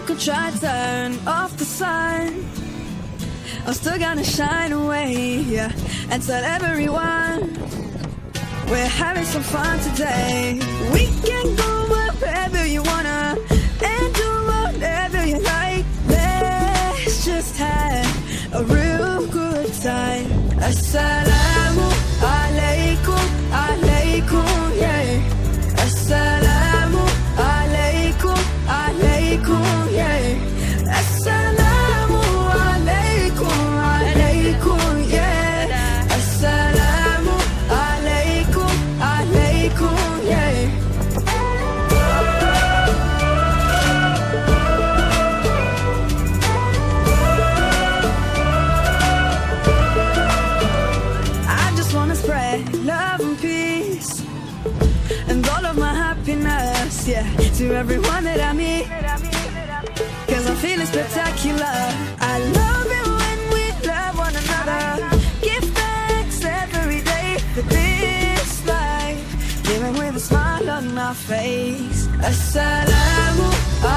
could try to turn off the sun, I'm still gonna shine away, yeah, and tell everyone we're having some fun today. We can go wherever you wanna and do whatever you like. Let's just have a real good time. Assalamu alaikum, alaikum, yeah. Assalamu alaikum, alaikum, yeah. Assalamu alaikum, alaikum, yeah. Assalamu alaikum, alaikum, yeah. I just wanna spread love and peace and all of my happiness, yeah, to everyone that I meet, 'cause I'm feeling spectacular. I love it when we love one another. Give thanks every day for this life, living with a smile on our face. Assalamu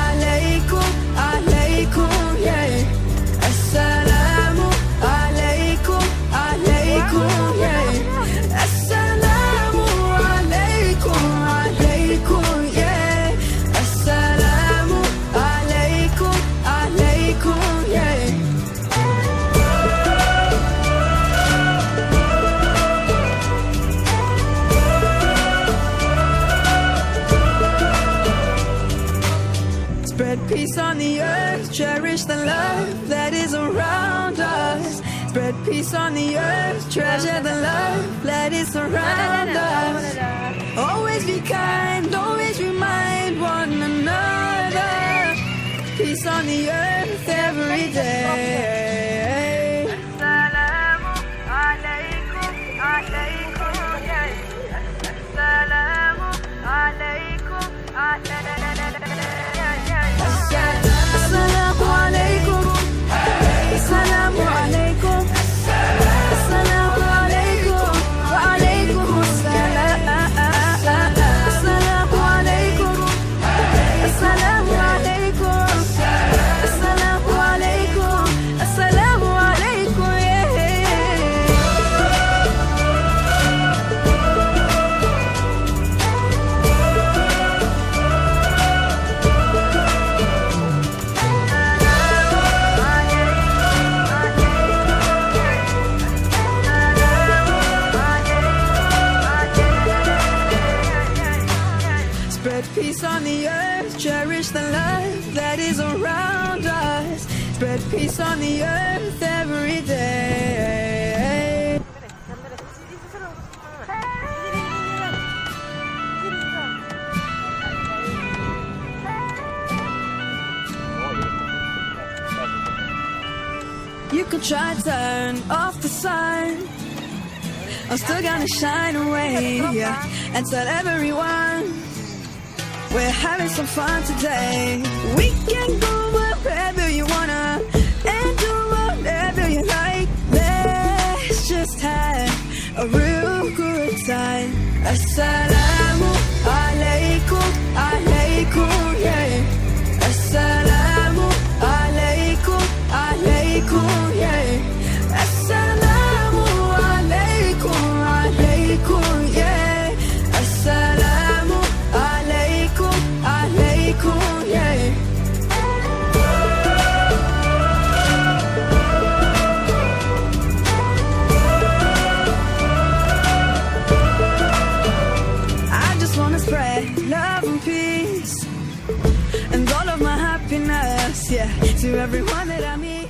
alaikum, alaikum, yeah. Assalamu alaikum, alaikum, yeah. Assalamu alaikum, alaikum, yeah. Assalamu alaikum, alaikum, yeah. Spread peace on the earth, cherish the love that is around us. Spread peace on the earth, treasure the love that is around us. Always be kind, always remind one another. Peace on the earth every day. Assalamu alaikum, alaikum, yeah. Assalamu alaikum, Assalamu alaikum, Assalamu alaikum, Assalamu alaikum, wa alaikum assalam. Assalamu alaikum, Assalamu alaikum, Assalamu alaikum, Assalamu alaikum, yeah. Spread peace on the earth, cherish the love that is around us. Spread peace on the earth every day. You can try to turn off the sun, I'm still gonna shine away, yeah, and tell everyone we're having some fun today. We can go wherever you wanna and do whatever you like. Let's just have a real good time. Assalamu alaikum, alaikum, yeah. Assalamu alaikum, alaikum, yeah. Assalamu alaikum, alaikum, yeah. Assalamu alaikum, alaikum, yeah. I just wanna spread love and peace and all of my happiness, yeah, to everyone that I meet.